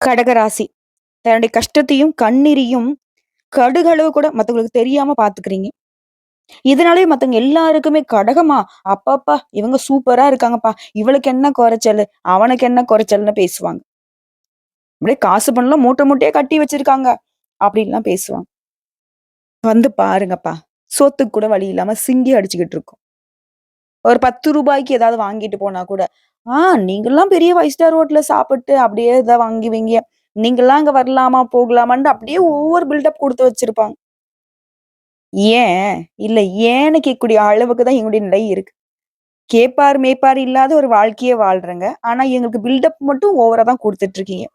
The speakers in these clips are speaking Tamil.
கடகராசி. தன்னுடைய கஷ்டத்தையும், கண்ணீரையும் கடுகளவு கூட மத்தவங்களுக்கு தெரியாம பாத்துக்கிறீங்க. இதனாலயே மத்தவங்க எல்லாருக்குமே கடகமா, அப்பப்பா! இவங்க சூப்பரா இருக்காங்கப்பா. இவளுக்கு என்ன கொறைச்சலு? அவனுக்கு என்ன கொறைச்சல்ன்னு பேசுவாங்க. அப்படியே காசு பணம்லாம் மூட்டை மூட்டையா கட்டி வச்சிருக்காங்க. அப்படின்லாம் பேசுவாங்க. வந்து பாருங்கப்பா. சோத்துக்கு கூட வழி இல்லாம சிங்கி அடிச்சுக்கிட்டு இருக்கும். ஒரு ரூ. 10க்கு ஏதாவது வாங்கிட்டு போனா கூட, "ஆ நீங்கலாம் பெரிய 5 ஸ்டார் ஹோட்டல்ல சாப்பிட்டு அப்படியே இத வாங்குவீங்க. நீங்கலாம் அங்க வரலாமா? போகலாமான்ட்டு" அப்படியே ஓவர் பில்டப் குடுத்து வச்சிருப்பாங்க. ஏன்? இல்ல ஏன்னு கேட்கக்கூடிய அளவுக்கு தான் எங்களுடைய நிலை இருக்கு. கேட்பார், மேய்ப்பார் இல்லாத ஒரு வாழ்க்கைய வாழ்றேங்க. ஆனா எங்களுக்கு பில்டப் மட்டும் ஓவரா தான் குடுத்துட்டு இருக்கீங்க.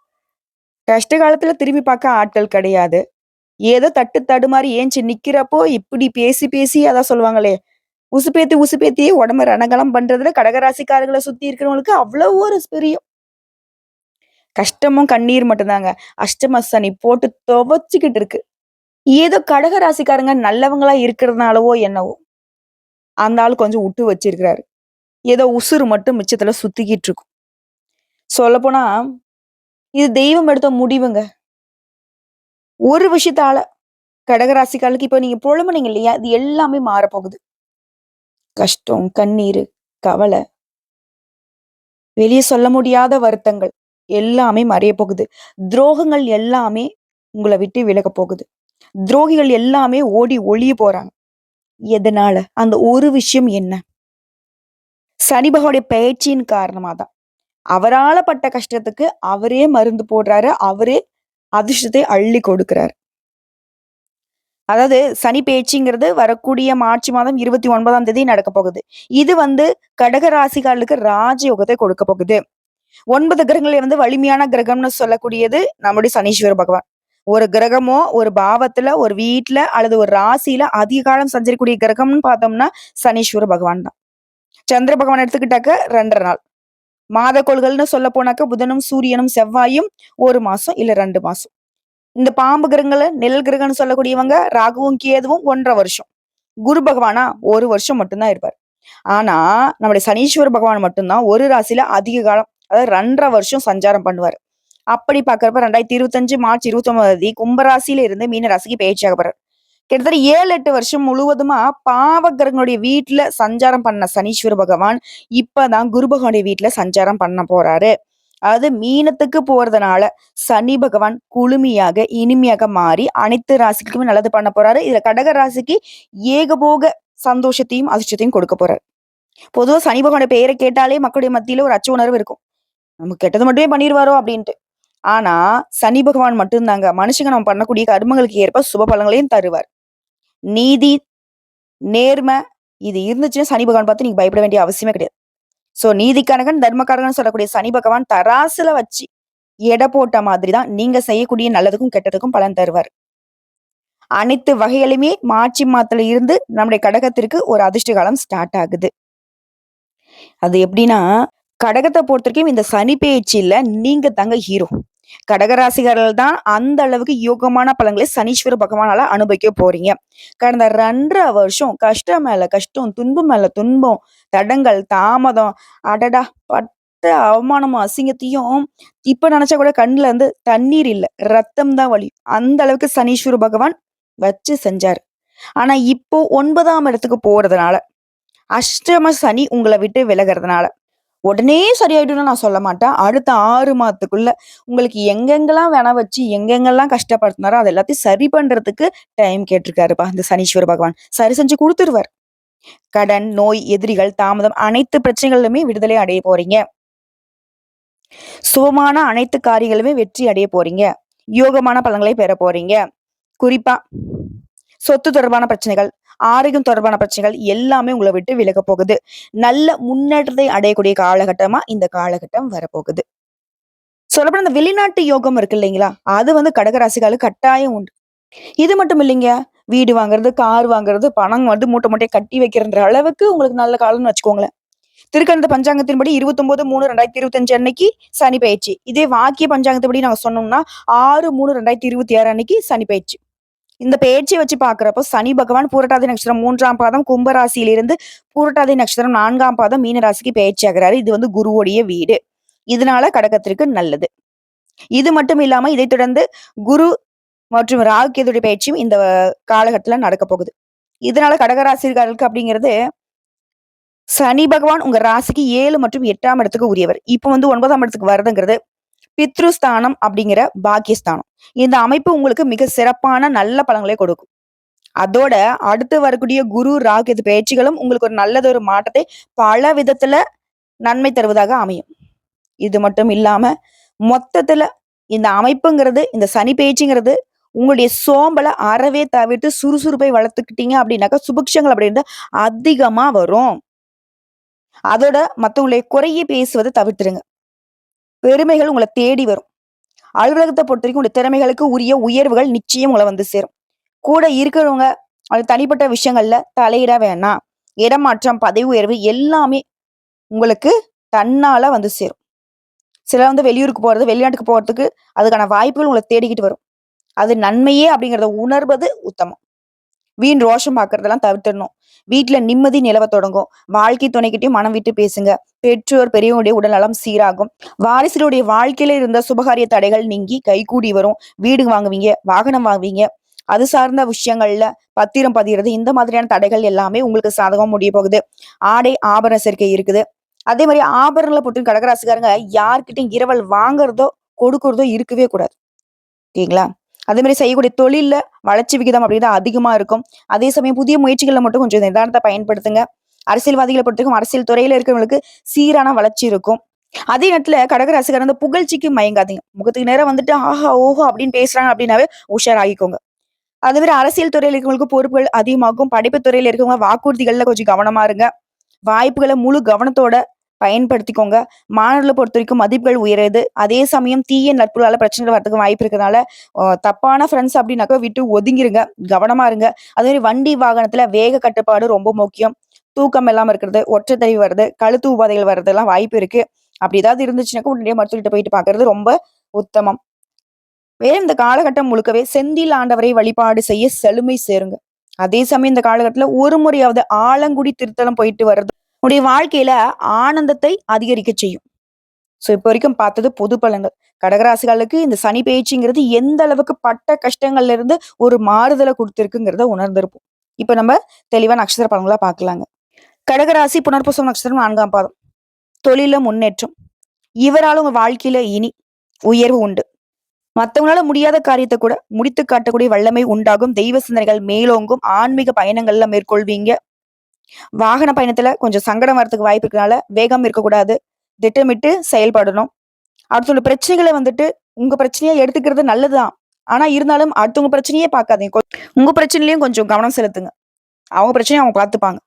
கஷ்ட காலத்துல திரும்பி பார்க்க ஆட்கள் கிடையாது. ஏதோ தட்டு தடுமாறி ஏஞ்சு நிக்கிறப்போ இப்படி பேசி பேசி அதான் சொல்லுவாங்களே, உசுப்பேத்தி உசுப்பேத்தி உடம்ப ரணகலம் பண்றதுல கடகராசிக்காரர்கள சுத்தி இருக்கிறவங்களுக்கு அவ்வளவு ஒரு பிரியம். கஷ்டமும் கண்ணீர் மட்டும் தாங்க. அஷ்டம சனி போட்டு துவச்சுக்கிட்டு இருக்கு. ஏதோ கடக ராசிக்காரங்க நல்லவங்களா இருக்கிறதுனாலவோ என்னவோ, அந்த ஆள் கொஞ்சம் விட்டு வச்சிருக்கிறாரு. ஏதோ உசுரு மட்டும் மிச்சத்துல சுத்திக்கிட்டு இருக்கும். சொல்லப்போனா, இது தெய்வம் எடுத்த முடிவுங்க. ஒரு விஷயத்தால கடகராசிக்காரர்களுக்கு இப்ப நீங்க புலம்புனீங்க இல்லையா? இது எல்லாமே மாறப்போகுது. கஷ்டம், கண்ணீரு, கவல, வெளிய சொல்ல முடியாத வருத்தங்கள் எல்லாமே மறையப் போகுது. துரோகங்கள் எல்லாமே உங்கள விட்டு விலகப் போகுது. துரோகிகள் எல்லாமே ஓடி ஒளிய போறாங்க. எதனால? அந்த ஒரு விஷயம் என்ன? சனி பகவானுடைய பெயர்ச்சியின் காரணமா தான். அவரால பட்ட கஷ்டத்துக்கு அவரே மருந்து போடுறாரு. அவரே அதிர்ஷ்டத்தை அள்ளி கொடுக்கிறாரு. அதாவது சனி பெயர்ச்சிங்கிறது வரக்கூடிய மார்ச் மாதம் 29ஆம் தேதி நடக்கப் போகுது. இது கடக ராசிக்காரர்களுக்கு ராஜயோகத்தை கொடுக்கப் போகுது. 9 கிரகங்கள்ல வலிமையான கிரகம்னு சொல்லக்கூடியது நம்முடைய சனீஸ்வர பகவான். ஒரு கிரகமோ, ஒரு பாவத்துல, ஒரு வீட்ல அல்லது ஒரு ராசியில அதிக காலம் சஞ்சரிக்கக்கூடிய கிரகம்னு பார்த்தோம்னா, சனீஸ்வர பகவான் தான். சந்திர பகவான் எடுத்துக்கிட்டாக்க 2 1/2 நாள். மாதக்கோள்கள்னு சொல்லப் போனாக்க புதனும், சூரியனும், செவ்வாயும் 1 மாசம் இல்ல 2 மாசம். இந்த பாம்பு கிரகங்கள நிழல் கிரகம்னு சொல்லக்கூடியவங்க ராகுவும், கேதுவும் 1 1/2 வருஷம். குரு பகவானா 1 வருஷம் மட்டும் தான் இருப்பாரு. ஆனா, நம்முடைய சனீஸ்வர பகவான் மட்டும் தான் ஒரு ராசியில அதிக காலம், அதாவது 2 1/2 வருஷம் சஞ்சாரம் பண்ணுவாரு. அப்படி பார்க்கிறப்ப 2025 மார்ச் 29 கும்ப ராசியில இருந்து மீன ராசிக்கு பெயர்ச்சியாக போறாரு. கிட்டத்தட்ட 7, 8 வருஷம் முழுவதுமா பாவ கிரகங்களுடைய வீட்ல சஞ்சாரம் பண்ண சனீஸ்வர பகவான், இப்பதான் குரு பகவானுடைய வீட்ல சஞ்சாரம் பண்ண போறாரு. அதாவது மீனத்துக்கு போறதுனால சனி பகவான் குளுமையாக, இனிமையாக மாறி அனைத்து ராசிக்குமே நல்லது பண்ண போறாரு. இதுல கடக ராசிக்கு ஏகபோக சந்தோஷத்தையும், அதிர்ஷ்டத்தையும் கொடுக்க போறாரு. பொதுவா சனி பகவானுடைய பெயரை கேட்டாலே மக்களுடைய மத்தியில ஒரு அச்ச உணர்வு இருக்கும். நமக்கு கெட்டது மட்டுமே பண்ணிருவாரோ அப்படின்ட்டு. ஆனா, சனி பகவான் மட்டும் தாங்க மனுஷங்க நம்ம பண்ணக்கூடிய கர்மங்களுக்கு ஏற்ப சுப பலன்களையும் தருவார். நீதி, நேர்ம இது இருந்துச்சுன்னா சனி பகவான் பார்த்து நீங்க பயப்பட வேண்டிய அவசியமே கிடையாது. சோ நீதிக்காரகன், தர்மகாரகன் சொல்லக்கூடிய சனி பகவான் தராசுல வச்சு எடை போட்ட மாதிரி தான் நீங்க செய்யக்கூடிய நல்லதுக்கும், கெட்டதுக்கும் பலன் தருவார். அனைத்து வகையிலுமே மார்ச் மாதத்துல இருந்து நம்முடைய கடகத்திற்கு ஒரு அதிர்ஷ்ட காலம் ஸ்டார்ட் ஆகுது. அது எப்படின்னா, கடகத்த பொறுத்தவரைக்கும் இந்த சனி பெயர்ச்சியில நீங்க தாங்க ஹீரோ. கடகராசிகாரர்கள் தான் அந்த அளவுக்கு யோகமான பலன்களை சனீஸ்வர பகவானால அனுபவிக்க போறீங்க. கடந்த 2 1/2 வருஷம் கஷ்டம் மேல கஷ்டம், துன்பம் மேல துன்பம், தடங்கல், தாமதம், அடடா! பட்ட அவமானமும், அசிங்கத்தையும் இப்ப நினைச்சா கூட கண்ணுல தண்ணீர் இல்ல. ரத்தம் தான் வழியும். அந்த அளவுக்கு சனீஸ்வர பகவான் வச்சு செஞ்சாரு. ஆனா இப்போ 9ஆம் இடத்துக்கு போறதுனால, அஷ்டம சனி உங்கள விட்டு விலகுறதுனால உடனே சரியாயிடும்னு நான் சொல்ல மாட்டேன். அடுத்த 6 மாதத்துக்குள்ள உங்களுக்கு எங்கெங்கெல்லாம் வச்சு, எங்கெங்கெல்லாம் கஷ்டப்படுத்துனாரோ, அது எல்லாத்தையும் சரி பண்றதுக்கு டைம் கேட்டிருக்காருப்பா, இந்த சனீஸ்வர பகவான். சரி செஞ்சு குடுத்துருவாரு. கடன், நோய், எதிரிகள், தாமதம் அனைத்து பிரச்சனைகளிலுமே விடுதலை அடைய போறீங்க. சுபமான அனைத்து காரியங்களுமே வெற்றி அடைய போறீங்க. யோகமான பலன்களை பெற போறீங்க. குறிப்பா சொத்து தொடர்பான பிரச்சனைகள், ஆரோக்கியம் தொடர்பான பிரச்சனைகள் எல்லாமே உங்கள விட்டு விலகப் போகுது. நல்ல முன்னேற்றத்தை அடையக்கூடிய காலகட்டமா இந்த காலகட்டம் வரப்போகுது. சொல்லப்போனா இந்த வெளிநாட்டு யோகம் இருக்கு இல்லைங்களா? அது கடகராசிகளுக்கு கட்டாயம் உண்டு. இது மட்டும் இல்லைங்க. வீடு வாங்குறது, கார் வாங்குறது, பணம் மூட்டை மூட்டையா கட்டி வைக்கிறன்ற அளவுக்கு உங்களுக்கு நல்ல காலம்னு வச்சுக்கோங்களேன். திருக்கணித பஞ்சாங்கத்தின்படி 29/3/2025 அன்னைக்கு சனி பெயர்ச்சி. இதே வாக்கிய பஞ்சாங்கத்தின்படி நாங்க சொன்னோம்னா 6/3/2026 அன்னைக்கு சனி பெயர்ச்சி. இந்த பெயர்ச்சிய வச்சு பார்க்கிறப்போ சனி பகவான் பூரட்டாதி நட்சத்திரம் 3ஆம் பாதம் கும்ப ராசியிலிருந்து பூரட்டாதி நட்சத்திரம் 4ஆம் பாதம் மீன ராசிக்கு பெயர்ச்சி ஆகுறாரு. இது குருவுடைய வீடு. இதனால கடகத்திற்கு நல்லது. இது மட்டும் இல்லாம இதைத் தொடர்ந்து குரு மற்றும் ராகு கேதுடைய பயிற்சியும் இந்த காலகட்டத்துல நடக்க போகுது. இதனால கடகராசிக்காரர்களுக்கு அப்படிங்கிறது சனி பகவான் உங்க ராசிக்கு 7 மற்றும் 8ஆம் இடத்துக்கு உரியவர். இப்ப வந்து 9ஆம் இடத்துக்கு வருதுங்கிறது பித்ருஸ்தானம் அப்படிங்கிற பாக்கியஸ்தானம். இந்த அமைப்பு உங்களுக்கு மிக சிறப்பான நல்ல பலன்களை கொடுக்கும். அதோட அடுத்து வரக்கூடிய குரு, ராகு, கேது பயிற்சிகளும் உங்களுக்கு ஒரு நல்லதொரு மாற்றத்தை பல விதத்துல நன்மை தருவதாக அமையும். இது மட்டும் இல்லாம மொத்தத்துல இந்த அமைப்புங்கிறது, இந்த சனி பயிற்சிங்கிறது உங்களுடைய சோம்பலை அறவே தவிர்த்து சுறுசுறுப்பை வளர்த்துக்கிட்டீங்க அப்படின்னாக்கா சுபிக்ஷங்கள் அப்படின்றது அதிகமா வரும். அதோட மத்தவங்களுடைய குறையை பேசுவதை தவிர்த்துருங்க. பெருமைகள் உங்களை தேடி வரும். அலுவலகத்தை பொறுத்தவரைக்கும் உங்களுடைய திறமைகளுக்கு உரிய உயர்வுகள் நிச்சயம் உங்களை வந்து சேரும். கூட இருக்கிறவங்க அது தனிப்பட்ட விஷயங்கள்ல தலையிட வேணாம். இடமாற்றம், பதவி உயர்வு எல்லாமே உங்களுக்கு தன்னால வந்து சேரும். சிலர் வந்து வெளியூருக்கு போறது, வெளிநாட்டுக்கு போறதுக்கு அதுக்கான வாய்ப்புகள் உங்களை தேடிக்கிட்டு வரும். அது நன்மையே அப்படிங்கிறத உணர்வது உத்தமம். வீண் ரோஷம் பார்க்கறதெல்லாம் தவிர்த்திடணும். வீட்டுல நிம்மதி நிலவ தொடங்கும். வாழ்க்கை துணைக்கிட்டையும் மனம் விட்டு பேசுங்க. பெற்றோர் பெரியவங்களுடைய உடல்நலம் சீராகும். வாரிசுகளுடைய வாழ்க்கையில இருந்த சுபகாரிய தடைகள் நீங்கி கைகூடி வரும். வீடு வாங்குவீங்க, வாகனம் வாங்குவீங்க. அது சார்ந்த விஷயங்கள்ல பத்திரம் பதிகிறது, இந்த மாதிரியான தடைகள் எல்லாமே உங்களுக்கு சாதகமா முடிய போகுது. ஆடை ஆபரண சேர்க்கை இருக்குது. அதே மாதிரி ஆபரணங்களை பொறுத்து கடகராசிக்காரங்க யார்கிட்டையும் இரவல் வாங்குறதோ கொடுக்கறதோ இருக்கவே கூடாது. ஓகேங்களா? அதே மாதிரி செய்யக்கூடிய தொழில்ல வளர்ச்சி விகிதம் அப்படிங்கிறது அதிகமா இருக்கும். அதே சமயம் புதிய முயற்சிகள்ல மட்டும் கொஞ்சம் நிதானத்தை பயன்படுத்துங்க. அரசியல்வாதிகளை பொறுத்தவரைக்கும் அரசியல் துறையில இருக்கிறவங்களுக்கு சீரான வளர்ச்சி இருக்கும். அதே நேரத்துல கடகராசிக்காரங்க அந்த புகழ்ச்சிக்கு மயங்காதீங்க. முகத்துக்கு நேரம் வந்துட்டு ஆஹா ஓஹோ அப்படின்னு பேசுறாங்க அப்படின்னாவே உஷாராகிக்கோங்க. அதே மாதிரி அரசியல் துறையில இருக்கிறவங்களுக்கு பொறுப்புகள் அதிகமாகும். படிப்பு துறையில இருக்கவங்க வாக்குறுதிகள்ல கொஞ்சம் கவனமா இருங்க. வாய்ப்புகளை முழு கவனத்தோட பயன்படுத்திக்கோங்க. மாணவர்களை பொறுத்த வரைக்கும் மதிப்புகள் உயருது. அதே சமயம் தீய நட்புகளால பிரச்சனைகள் வரதுக்கு வாய்ப்பு இருக்கிறதுனால தப்பான ஃப்ரெண்ட்ஸ் அப்படின்னாக்கா விட்டு ஒதுங்கிருங்க. கவனமா இருங்க. அதே மாதிரி வண்டி வாகனத்துல வேக கட்டுப்பாடு ரொம்ப முக்கியம். தூக்கம் இல்லாம இருக்கிறது, ஒற்றைத்தறிவு வருது, கழுத்து உபாதைகள் வர்றதெல்லாம் வாய்ப்பு இருக்கு. அப்படி ஏதாவது இருந்துச்சுனாக்கா உடனடியே மருத்துவர்கிட்ட போயிட்டு பாக்குறது ரொம்ப உத்தமம். வேற இந்த காலகட்டம் முழுக்கவே செந்தில் ஆண்டவரை வழிபாடு செய்ய செழுமை சேருங்க. அதே சமயம் இந்த காலகட்டத்துல ஒரு முறையாவது ஆலங்குடி திருத்தலம் போயிட்டு வர்றது உடைய வாழ்க்கையில ஆனந்தத்தை அதிகரிக்க செய்யும். சோ இப்ப வரைக்கும் பார்த்தது பொது பலன்கள். கடகராசிகளுக்கு இந்த சனி பயிற்சிங்கிறது எந்த அளவுக்கு பட்ட கஷ்டங்கள்ல இருந்து ஒரு மாறுதலை கொடுத்திருக்குங்கிறத உணர்ந்திருப்போம். இப்ப நம்ம தெளிவா நட்சத்திர பலன்களா பார்க்கலாங்க. கடகராசி புனர்பூசம் நட்சத்திரம் 4ஆம் பாதம். தொழில முன்னேற்றம். இவரால் உங்க வாழ்க்கையில இனி உயர்வு உண்டு. மத்தவங்களால முடியாத காரியத்தை கூட முடித்து காட்டக்கூடிய வல்லமை உண்டாகும். தெய்வ சிந்தனைகள் மேலோங்கும். ஆன்மீக பயணங்கள்ல மேற்கொள்வீங்க. வாகன பயணத்துல கொஞ்சம் சங்கடம் வரதுக்கு வாய்ப்பு இருக்கனால வேகம் இருக்கக்கூடாது. திட்டமிட்டு செயல்படணும். அடுத்தவங்க பிரச்சனைகளை வந்துட்டு உங்க பிரச்சனையா எடுத்துக்கிறது நல்லதுதான். ஆனா இருந்தாலும் அடுத்தவங்க பிரச்சனையே பார்க்காதீங்க. உங்க பிரச்சனையிலயும் கொஞ்சம் கவனம் செலுத்துங்க. அவங்க பிரச்சனையை அவங்க பார்த்துப்பாங்க.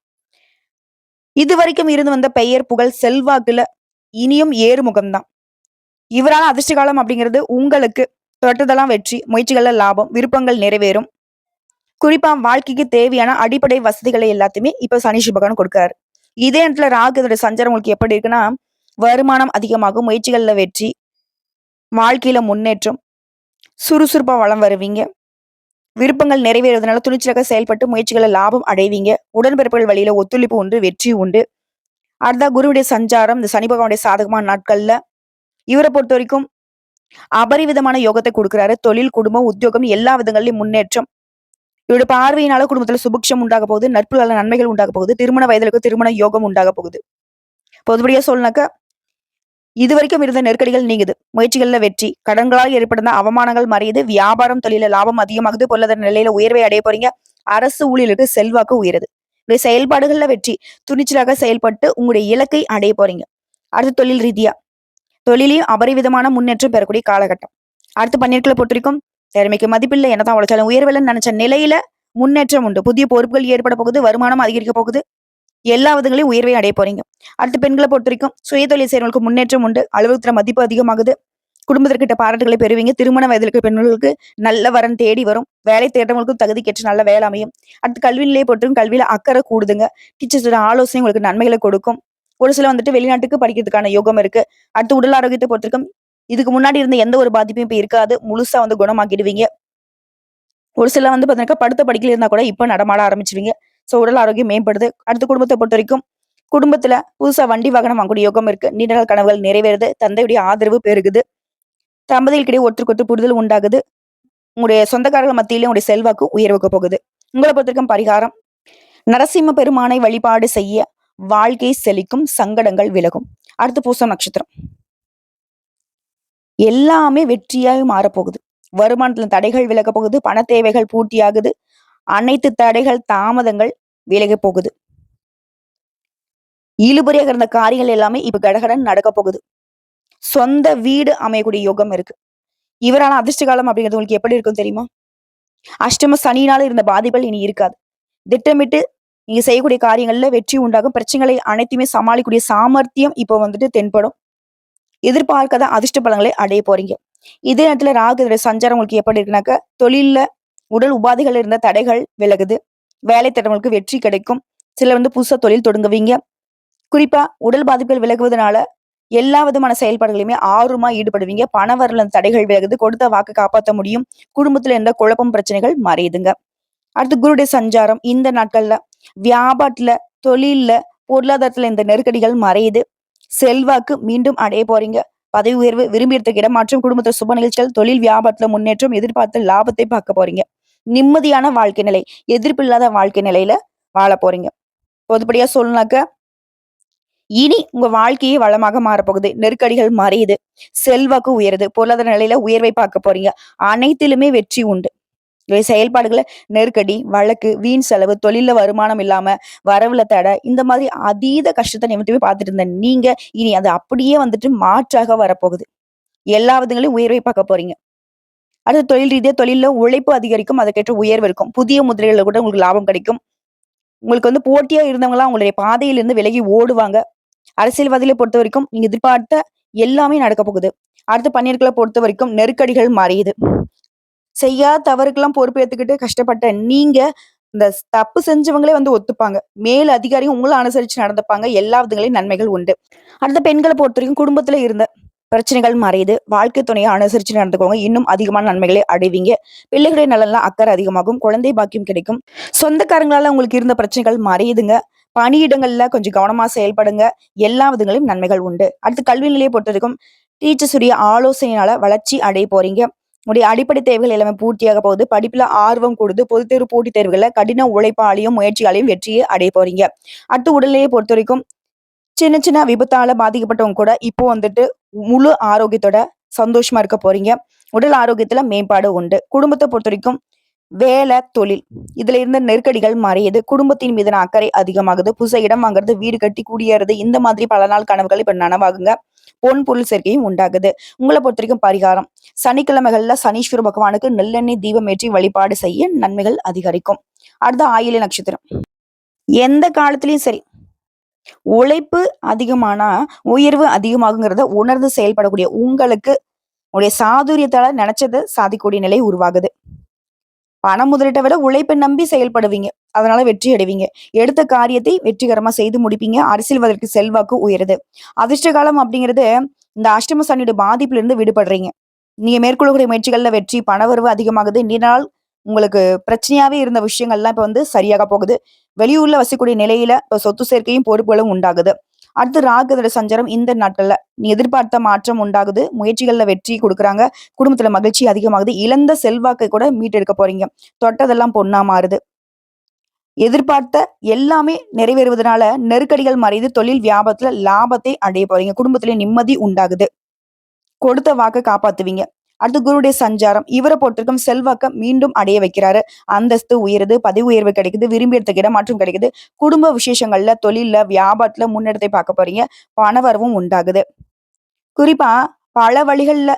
இது வரைக்கும் இருந்து வந்த பெயர் புகழ் செல்வாக்குல இனியும் ஏறுமுகம்தான். இவரான அதிர்ஷ்ட காலம் அப்படிங்கிறது உங்களுக்கு தொட்டதெல்லாம் வெற்றி, முயற்சிகள்ல லாபம், விருப்பங்கள் நிறைவேறும். குறிப்பா வாழ்க்கைக்கு தேவையான அடிப்படை வசதிகளை எல்லாத்தையுமே இப்ப சனி சுபகன் கொடுக்கிறாரு. இதே இடத்துல ராகு இதோட சஞ்சாரம் உங்களுக்கு எப்படி இருக்குன்னா, வருமானம் அதிகமாகும், முயற்சிகள்ல வெற்றி, வாழ்க்கையில முன்னேற்றம், சுறுசுறுப்பா வளம் வருவீங்க. விருப்பங்கள் நிறைவேறுவதனால துணிச்சலாக செயல்பட்டு முயற்சிகளை லாபம் அடைவீங்க. உடன்பிறப்புகள் வழியில ஒத்துழைப்பு உண்டு, வெற்றி உண்டு. அடுத்தா குருவுடைய சஞ்சாரம் இந்த சனி பகவானுடைய சாதகமான நாட்கள்ல இவரை பொறுத்த வரைக்கும் அபரிவிதமான யோகத்தை கொடுக்கிறாரு. தொழில், குடும்பம், உத்தியோகம் எல்லா விதங்களிலும் முன்னேற்றம். இவருடைய பார்வையினால குடும்பத்துல சுபிக்ஷம் உண்டாக போகுது. நட்புகளால நன்மைகள் உண்டாக போகுது. திருமண வயதிலுக்கு திருமண யோகம் உண்டாக போகுது. பொதுப்படியா சொல்லனாக்கா இது வரைக்கும் இருந்த நெருக்கடிகள் நீங்குது. முயற்சிகள்ல வெற்றி, கடன்களால் ஏற்படுத்த அவமானங்கள் மறையுது. வியாபாரம் தொழில லாபம் அதிகமாகுது. பொருளாதார நிலையில உயர்வை அடைய போறீங்க. அரசு ஊழியர்களுக்கு செல்வாக்கு உயருது. உங்களுடைய செயல்பாடுகள்ல வெற்றி, துணிச்சலாக செயல்பட்டு உங்களுடைய இலக்கை அடைய போறீங்க. அடுத்து தொழில் ரீதியா தொழிலையும் அபரிவிதமான முன்னேற்றம் பெறக்கூடிய காலகட்டம். அடுத்து பன்னிருக்களை பொறுத்த வரைக்கும் திறமைக்கு மதிப்பில்லை, என்னதான் உழைச்சாலும் உயர்வில்லைன்னு நினைச்ச நிலையில முன்னேற்றம் உண்டு. புதிய பொறுப்புகள் ஏற்பட போகுது. வருமானம் அதிகரிக்க போகுது. எல்லா விதங்களையும் உயர்வை அடைய போறீங்க. அடுத்து பெண்களை பொறுத்த வரைக்கும் சுயதொழில் செய்யறவங்களுக்கு முன்னேற்றம் உண்டு. அலுவலகத்துல மதிப்பு அதிகமாகுது. குடும்பத்திற்கிட்ட பாராட்டுகளை பெறுவீங்க. திருமண வயதிலுக்கு பெண்களுக்கு நல்ல வரன் தேடி வரும். வேலை தேடுறவங்களுக்கும் தகுதிக்கேற்ற நல்ல வேலை அமையும். அடுத்து கல்வி நிலையை பொறுத்தவரைக்கும் கல்வியில அக்கறை கூடுதுங்க. டீச்சர்ஸோட ஆலோசனை உங்களுக்கு நன்மைகளை கொடுக்கும். ஒரு சில வந்துட்டு வெளிநாட்டுக்கு படிக்கிறதுக்கான யோகம் இருக்கு. அடுத்து உடல் ஆரோக்கியத்தை பொறுத்திருக்கும். இதுக்கு முன்னாடி இருந்த எந்த ஒரு பாதிப்பும் இப்ப இருக்காது. முழுசா வந்து குணமாக்கிடுவீங்க. ஒரு சில வந்து பாத்தீங்கன்னா படுத்த படிக்கல இருந்தா கூட இப்ப நடமாட ஆரம்பிச்சிருவீங்க. சோ உடல் ஆரோக்கியம் மேம்படுது. அடுத்து குடும்பத்தை பொறுத்த வரைக்கும் குடும்பத்துல புதுசா வண்டி வாகனம் வாங்கக்கூடிய யோகம் இருக்கு. நீண்ட நாள் கனவுகள் நிறைவேறுது. தந்தையுடைய ஆதரவு பெருகுது. தம்பதிகளுக்கிடையே ஒருத்தருக்கு ஒருத்தர் புரிதல் உண்டாகுது. உங்களுடைய சொந்தக்காரர்கள் மத்தியிலும் உங்களுடைய செல்வாக்கு உயர்வுக்கு போகுது. உங்களை பொறுத்தவரைக்கும் பரிகாரம் நரசிம்ம பெருமானை வழிபாடு செய்ய வாழ்க்கை செழிக்கும், சங்கடங்கள் விலகும். அடுத்து பூசம் நட்சத்திரம். எல்லாமே வெற்றியாக மாறப்போகுது. வருமானத்துல தடைகள் விலக போகுது. பண தேவைகள் பூர்த்தியாகுது. அனைத்து தடைகள் தாமதங்கள் விலக போகுது. இழுபறியாக இருந்த காரியங்கள் எல்லாமே இப்ப கடகடன் நடக்க போகுது. சொந்த வீடு அமையக்கூடிய யோகம் இருக்கு. இவரான அதிர்ஷ்ட காலம் அப்படிங்கிறது உங்களுக்கு எப்படி இருக்கும் தெரியுமா? அஷ்டம சனியினால இருந்த பாதிப்புகள் இனி இருக்காது. திட்டமிட்டு நீங்க செய்யக்கூடிய காரியங்கள்ல வெற்றி உண்டாகும். பிரச்சனைகளை அனைத்துமே சமாளிக்கக்கூடிய சாமர்த்தியம் இப்போ வந்துட்டு தென்படும். எதிர்பார்க்காத அதிர்ஷ்ட பலன்களை அடைய போறீங்க. இதே நேரத்துல ராகு சஞ்சாரம் உங்களுக்கு எப்படி இருக்குனாக்க, தொழில்ல உடல் உபாதைகள் இருந்த தடைகள் விலகுது. வேலை திட்டங்களுக்கு வெற்றி கிடைக்கும். சிலர் புதுசா தொழில் தொடங்குவீங்க. குறிப்பா உடல் பாதிப்புகள் விலகுவதனால எல்லா விதமான செயல்பாடுகளையுமே ஆர்வமா ஈடுபடுவீங்க. பண வரல தடைகள் விலகுது. கொடுத்த வாக்கு காப்பாற்ற முடியும். குடும்பத்துல இருந்த குழப்பம் பிரச்சனைகள் மறையுதுங்க. அடுத்து குருடைய சஞ்சாரம் இந்த நாட்கள்ல வியாபாரத்துல, தொழில்ல, பொருளாதாரத்துல இந்த நெருக்கடிகள் மறையுது. செல்வாக்கு மீண்டும் அடைய போறீங்க. பதவி உயர்வு, விரும்பியதுக்கு இடமாற்றம், குடும்பத்துல சுப நிகழ்ச்சிகள், தொழில் வியாபாரத்துல முன்னேற்றம், எதிர்பார்த்த லாபத்தை பார்க்க போறீங்க. நிம்மதியான வாழ்க்கை நிலை, எதிர்ப்பு இல்லாத வாழ்க்கை நிலையில வாழ போறீங்க. பொதுப்படியா சொல்லனாக்க இனி உங்க வாழ்க்கையே வளமாக மாறப்போகுது. நெருக்கடிகள் மறையுது. செல்வாக்கு உயருது. பொருளாதார நிலையில உயர்வை பார்க்க போறீங்க. அனைத்திலுமே வெற்றி உண்டு. செயல்பாடுகளை நெருக்கடி, வழக்கு, வீண் செலவு, தொழில வருமானம் இல்லாம, வரவுல தடை, இந்த மாதிரி அதீத கஷ்டத்தை நிமித்தமே பார்த்துட்டு இருந்த நீங்க இனி அது அப்படியே மாற்றாக வரப்போகுது. எல்லா விதங்களையும் உயர்வை பார்க்க போறீங்க. அடுத்து தொழில் ரீதியா தொழில உழைப்பு அதிகரிக்கும். அதுக்கேற்ற உயர்வு இருக்கும். புதிய முதலீடுல கூட உங்களுக்கு லாபம் கிடைக்கும். உங்களுக்கு போட்டியா இருந்தவங்க எல்லாம் உங்களுடைய பாதையிலிருந்து விலகி ஓடுவாங்க. அரசியல்வாதிகளை பொறுத்த வரைக்கும் நீங்க எதிர்பார்த்த எல்லாமே நடக்க போகுது. அடுத்து பணியாளர்களை பொறுத்த வரைக்கும் நெருக்கடிகள் மறையுது. செய்யாத தவறுக்கெல்லாம் பொறுப்பு ஏத்துக்கிட்டு கஷ்டப்பட்ட நீங்க இந்த தப்பு செஞ்சவங்களே ஒத்துப்பாங்க. மேல் அதிகாரியும் உங்களை அனுசரிச்சு நடந்துப்பாங்க. எல்லா விதங்களையும் நன்மைகள் உண்டு. அடுத்த பெண்களை பொறுத்த வரைக்கும் குடும்பத்துல இருந்த பிரச்சனைகள் மறையுது. வாழ்க்கை துணையை அனுசரிச்சு நடந்துக்கோங்க. இன்னும் அதிகமான நன்மைகளை அடைவீங்க. பிள்ளைகளுடைய நலன்லாம் அக்கறை அதிகமாகும். குழந்தை பாக்கியம் கிடைக்கும். சொந்தக்காரங்களால உங்களுக்கு இருந்த பிரச்சனைகள் மறையுதுங்க. பணியிடங்கள்ல கொஞ்சம் கவனமா செயல்படுங்க. எல்லா விதங்களையும் நன்மைகள் உண்டு. அடுத்து கல்வி நிலையை பொறுத்த வரைக்கும் டீச்சர்ஸுடைய ஆலோசனையால வளர்ச்சி அடைய போறீங்க. உடைய அடிப்படை தேவைகள் எல்லாமே பூர்த்தியாக போகுது. படிப்புல ஆர்வம் கொடுத்து பொதுத் தேர்வு போட்டித் தேர்வுகள்ல கடின உழைப்பாலையும் முயற்சிகளையும் வெற்றியை அடைய போறீங்க. அடுத்து உடல்நிலையை பொறுத்த வரைக்கும் சின்ன சின்ன விபத்தால பாதிக்கப்பட்டவங்க கூட இப்போ முழு ஆரோக்கியத்தோட சந்தோஷமா இருக்க போறீங்க. உடல் ஆரோக்கியத்துல மேம்பாடு உண்டு. குடும்பத்தை பொறுத்த வரைக்கும் வேலை, தொழில் இதுல இருந்த நெருக்கடிகள் மறையுது. குடும்பத்தின் மீதான அக்கறை அதிகமாகுது. புதுசா இடம் வாங்குறது, வீடு கட்டி குடியேறது, இந்த மாதிரி பல நாள் கனவுகள் இப்ப நனவாகுங்க. பொன் பொருள் சேர்க்கையும் உண்டாகுது. உங்களை பொறுத்த வரைக்கும் பரிகாரம் சனிக்கிழமைகள்ல சனீஸ்வர பகவானுக்கு நெல்லெண்ணெய் தீபம் ஏற்றி வழிபாடு செய்ய நன்மைகள் அதிகரிக்கும். அடுத்த ஆயில்ய நட்சத்திரம். எந்த காலத்திலயும் சரி, உழைப்பு அதிகமானா உயர்வு அதிகமாகுங்கிறத உணர்ந்து செயல்படக்கூடிய உங்களுக்கு உடைய சாதுரியத்தால நினைச்சதை சாதிக்கூடிய நிலை உருவாகுது. பண முதலீட்டை விட உழைப்பை நம்பி செயல்படுவீங்க. அதனால வெற்றி அடைவீங்க. எடுத்த காரியத்தை வெற்றிகரமா செய்து முடிப்பீங்க. அரசியல்வாதிக்கு செல்வாக்கு உயருது. அதிர்ஷ்ட காலம் அப்படிங்கிறது இந்த அஷ்டம சனியோட பாதிப்புல இருந்து விடுபடுறீங்க. நீங்க மேற்கொள்ளக்கூடிய முயற்சிகள்ல வெற்றி, பணவரவு அதிகமாகுது. நீண்ட நாள் உங்களுக்கு பிரச்சனையாவே இருந்த விஷயங்கள்லாம் இப்ப சரியாக போகுது. வெளியூர்ல வசிக்கூடிய நிலையில இப்ப சொத்து சேர்க்கையும் பொறுப்புகளும் உண்டாகுது. அடுத்து ராகுதோட சஞ்சாரம் இந்த நாட்கள்ல நீ எதிர்பார்த்த மாற்றம் உண்டாகுது. முயற்சிகள்ல வெற்றி கொடுக்குறாங்க. குடும்பத்துல மகிழ்ச்சி அதிகமாகுது. இழந்த செல்வாக்கை கூட மீட்டெடுக்க போறீங்க. தொட்டதெல்லாம் பொண்ணா மாறுது. எதிர்பார்த்த எல்லாமே நிறைவேறுவதனால நெருக்கடிகள் மறைந்து தொழில் வியாபாரத்துல லாபத்தை அடைய போறீங்க. குடும்பத்திலே நிம்மதி உண்டாகுது. கொடுத்த வாக்கை காப்பாத்துவீங்க. அடுத்து குருடைய சஞ்சாரம் இவரை பொறுத்திருக்கும் செல்வாக்க மீண்டும் அடைய வைக்கிறாரு. அந்தஸ்து உயருது. பதவி உயர்வு கிடைக்குது. விரும்பியதுக்கு இடமாற்றம் கிடைக்குது. குடும்ப விசேஷங்கள்ல, தொழில்ல, வியாபாரத்துல முன்னெடுத்தை பார்க்க போறீங்க. பணவரவும் உண்டாகுது. குறிப்பா பல வழிகள்ல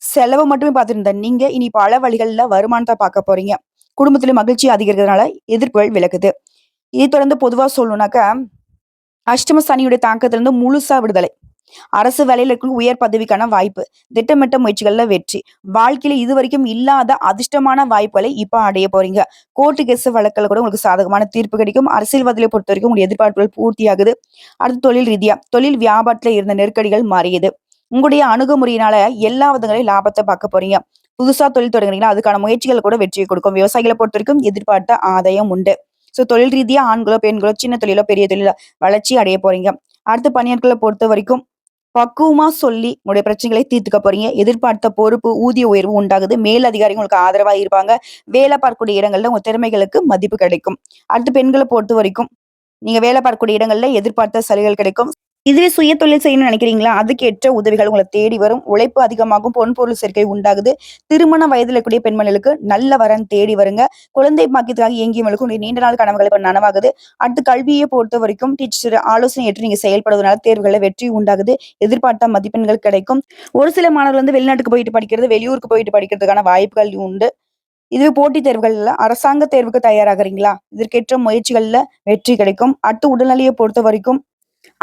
செலவு மட்டுமே பார்த்துட்டு இருந்த நீங்க இனி பல வழிகள்ல வருமானத்தை பார்க்க போறீங்க. குடும்பத்துல மகிழ்ச்சி அதிகரிக்கிறதுனால எதிர்ப்புகள் விலகுது. இதை தொடர்ந்து பொதுவா சொல்லணும்னாக்க அஷ்டம சனியுடைய தாக்கத்திலிருந்து முழுசா விடுதலை. அரசு வேலையில இருக்கும் உயர் பதவிக்கான வாய்ப்பு. திட்டமிட்ட முயற்சிகள்ல வெற்றி. வாழ்க்கையில இதுவரைக்கும் இல்லாத அதிர்ஷ்டமான வாய்ப்புகளை இப்ப அடைய போறீங்க. கோர்ட்டு கேஸ் வழக்குல கூட உங்களுக்கு சாதகமான தீர்ப்பு கிடைக்கும். அரசியல்வாதிகளை பொறுத்த வரைக்கும் உங்களுடைய எதிர்பார்ப்புகள் பூர்த்தியாகுது. அடுத்து தொழில் ரீதியா தொழில் வியாபாரத்துல இருந்த நெருக்கடிகள் மாறியது. உங்களுடைய அணுகுமுறையினால எல்லா விதங்களையும் லாபத்தை பார்க்க போறீங்க. புதுசா தொழில் தொடங்குறீங்கன்னா அதுக்கான முயற்சிகள் கூட வெற்றியை கொடுக்கும். விவசாயிகளை பொறுத்த வரைக்கும் எதிர்பார்த்த ஆதாயம் உண்டு. சோ தொழில் ரீதியா ஆண்களோ பெண்களோ சின்ன தொழிலோ பெரிய தொழிலோ வளர்ச்சி அடைய போறீங்க. அடுத்து பணியாட்களை பொறுத்த வரைக்கும் பக்குவமா சொல்லி உங்களுடைய பிரச்சனைகளை தீர்த்துக்க போறீங்க. எதிர்பார்த்த பொறுப்பு, ஊதிய உயர்வு உண்டாகுது. மேல் அதிகாரிகள் உங்களுக்கு ஆதரவா இருப்பாங்க. வேலை பார்க்கக்கூடிய இடங்கள்ல உங்க திறமைகளுக்கு மதிப்பு கிடைக்கும். அடுத்து பெண்கள பொறுத்தவரைக்கும், நீங்க வேலை பார்க்கக்கூடிய இடங்கள்ல எதிர்பார்த்த சலுகைகள் கிடைக்கும். இதுவே சுய தொழில் செய்யணும்னு நினைக்கிறீங்களா? அதுக்கேற்ற உதவிகள் உங்கள தேடி வரும். உழைப்பு அதிகமாகும். பொன் பொருள் சேர்க்கை உண்டாகுது. திருமண வயதில இருக்கக்கூடிய பெண்மணிகளுக்கு நல்ல வரன் தேடி வருங்க. குழந்தை பாக்கியத்துக்காக ஏங்கியவங்களுக்கு உங்களுடைய நீண்ட நாள் கனவுகள் இப்ப நனவாகுது. அடுத்து கல்விய பொறுத்தவரைக்கும் டீச்சர் ஆலோசனை ஏற்று நீங்க செயல்படுவதனால தேர்வுகள்ல வெற்றி உண்டாகுது. எதிர்பார்த்த மதிப்பெண்கள் கிடைக்கும். ஒரு சில மாணவர்கள் வந்து வெளிநாட்டுக்கு போயிட்டு படிக்கிறது, வெளியூருக்கு போயிட்டு படிக்கிறதுக்கான வாய்ப்புகள் உண்டு. இதுவே போட்டித் தேர்வுகள்ல அரசாங்க தேர்வுக்கு தயாராகுறீங்களா? இதற்கேற்ற முயற்சிகள்ல வெற்றி கிடைக்கும். அடுத்து உடல்நிலைய பொறுத்தவரைக்கும்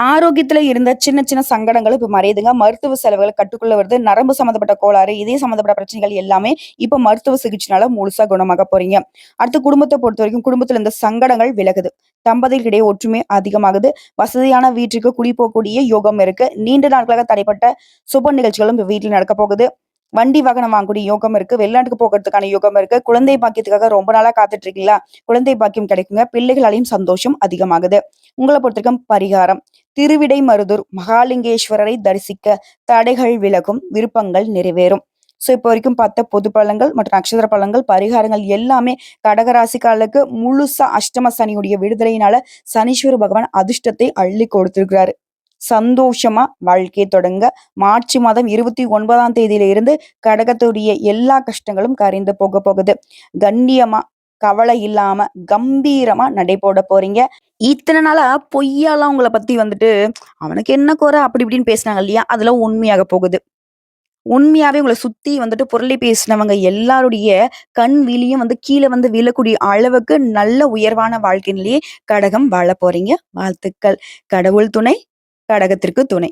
ஆரோக்கியத்துல இருந்த சின்ன சின்ன சங்கடங்கள் இப்ப மறையுதுங்க. மருத்துவ செலவுகள் கட்டுக்குள்ள வருது. நரம்பு சம்மந்தப்பட்ட கோளாறு, இதய சம்மந்தப்பட்ட பிரச்சனைகள் எல்லாமே இப்ப மருத்துவ சிகிச்சைனால முழுசா குணமாக போறீங்க. அடுத்து குடும்பத்த பொறுத்தவரைக்கும் குடும்பத்துல இந்த சங்கடங்கள் விலகுது. தம்பதிகளிடையே ஒற்றுமை அதிகமாகுது. வசதியான வீட்டுக்கு குடி போகக்கூடிய யோகம் இருக்கு. நீண்ட நாட்களாக தடைப்பட்ட சுப நிகழ்ச்சிகளும் இப்ப வீட்ல நடக்க போகுது. வண்டி வாகனம் வாங்கக்கூடிய யோகம் இருக்கு. வெளிநாட்டுக்கு போகறதுக்கான யோகம் இருக்கு. குழந்தை பாக்கியத்துக்காக ரொம்ப நாளா காத்துட்டு இருக்கீங்களா? குழந்தை பாக்கியம் கிடைக்குங்க. பிள்ளைகளாலையும் சந்தோஷம் அதிகமாகுது. உங்கள பொறுத்தவரைக்கும் பரிகாரம் திருவிடைமருதூர் மகாலிங்கேஸ்வரரை தரிசிக்க தடைகள் விலகும், விருப்பங்கள் நிறைவேறும். சோ இப்போ வரைக்கும் பார்த்த பொது பலன்கள் மற்றும் நட்சத்திர பலன்கள், பரிகாரங்கள் எல்லாமே கடகராசிக்காரர்களுக்கு முழுசா அஷ்டம சனியுடைய விடுதலையினால சனீஸ்வர பகவான் அதிர்ஷ்டத்தை அள்ளி கொடுத்திருக்கிறாரு. சந்தோஷமா வாழ்க்கையை தொடங்க மார்ச் மாதம் 29ஆம் தேதியில இருந்து கடகத்துடைய எல்லா கஷ்டங்களும் கரைந்து போக போகுது. கண்ணியமா கவலை இல்லாம கம்பீரமா நடை போட போறீங்க. இத்தனை நாளா பொய்யாலாம் உங்கள பத்தி வந்துட்டு, "அவனுக்கு என்ன குறை?" அப்படி இப்படின்னு பேசினாங்க இல்லையா? அதெல்லாம் உண்மையாக போகுது. உண்மையாவே உங்கள சுத்தி வந்துட்டு புரளி பேசினவங்க எல்லாருடைய கண் விழியும் வந்து கீழ வந்து விழக்கூடிய அளவுக்கு நல்ல உயர்வான வாழ்க்கையிலேயே கடகம் வாழப் போறீங்க. வாழ்த்துக்கள். கடவுள் துணை, கடகத்திற்கு துணை.